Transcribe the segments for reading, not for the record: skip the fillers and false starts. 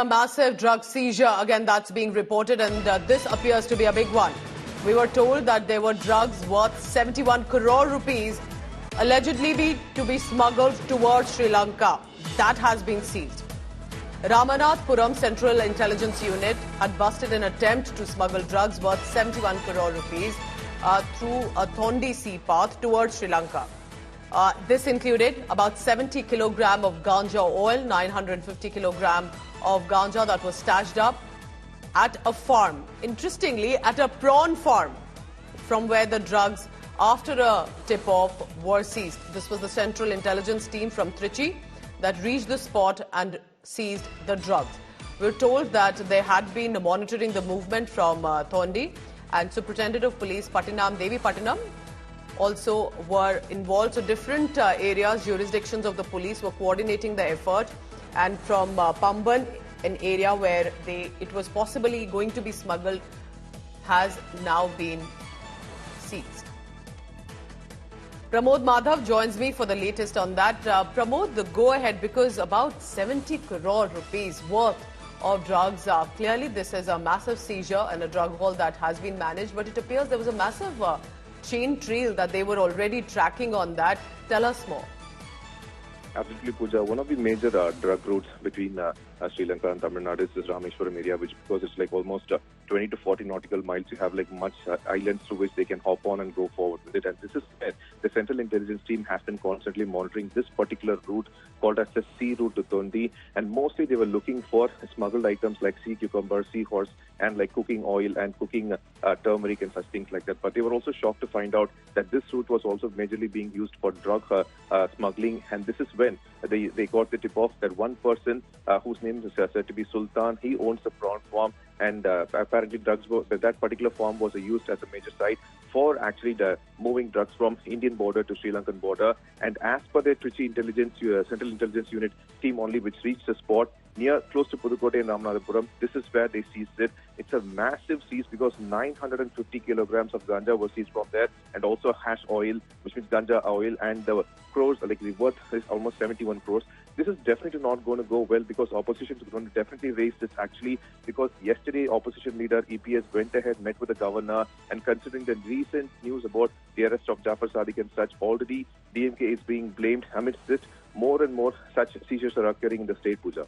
a massive drug seizure. Again, that's being reported, and this appears to be a big one. We were told that there were drugs worth 71 crore rupees allegedly to be smuggled towards Sri Lanka. That has been seized. Ramanath Puram Central Intelligence Unit had busted an attempt to smuggle drugs worth 71 crore rupees through a Thondi sea path towards Sri Lanka. This included about 70 kilogram of Ganja oil, 950 kilogram of Ganja that was stashed up at a farm. Interestingly, at a prawn farm from where the drugs, after a tip-off, were seized. This was the Central Intelligence team from Trichy that reached the spot and seized the drugs. We were told that they had been monitoring the movement from Thondi, and Superintendent of Police Devi Patanam also were involved. So different areas, jurisdictions of the police were coordinating the effort, and from Pamban, an area where it was possibly going to be smuggled, has now been seized. Pramod Madhav joins me for the latest on that. Pramod, the go-ahead, because about 70 crore rupees worth of drugs. Clearly, this is a massive seizure and a drug haul that has been managed, but it appears there was a massive chain trail that they were already tracking on that. Tell us more. Absolutely, Pooja. One of the major drug routes between Sri Lanka and Tamil Nadu is this Rameshwaram area, which, because it's like almost 20 to 40 nautical miles, you have like much islands through which they can hop on and go forward with it. And this is where the Central Intelligence team has been constantly monitoring this particular route called as the sea route to Thondi. And mostly they were looking for smuggled items like sea cucumber, seahorse, and like cooking oil and cooking turmeric and such things like that. But they were also shocked to find out that this route was also majorly being used for drug smuggling. And this is when they got the tip off that one person whose name is said to be Sultan, he owns the prawn farm, and apparently that particular farm was used as a major site for actually moving drugs from Indian border to Sri Lankan border. And as per the Trichy Central Intelligence Unit team only, which reached the spot close to Pudukkottai and Ramanath Puram, this is where they seized it. It's a massive seize because 950 kilograms of ganja was seized from there, and also hash oil, which means ganja oil, and the crores, like the worth is almost 71 crores. This is definitely not going to go well because opposition is going to definitely raise this actually, because yesterday opposition leader EPS went ahead, met with the governor, and considering the recent news about the arrest of Jafar Sadiq and such, already DMK is being blamed. Amidst this, more and more such seizures are occurring in the state, Pooja.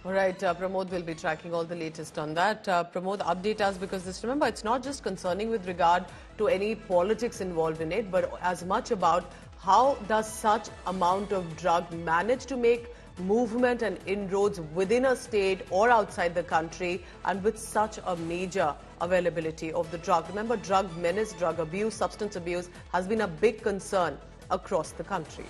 All right, Pramod will be tracking all the latest on that. Pramod, update us, because remember, it's not just concerning with regard to any politics involved in it, but as much about how does such amount of drug manage to make movement and inroads within a state or outside the country, and with such a major availability of the drug. Remember, drug menace, drug abuse, substance abuse has been a big concern across the country.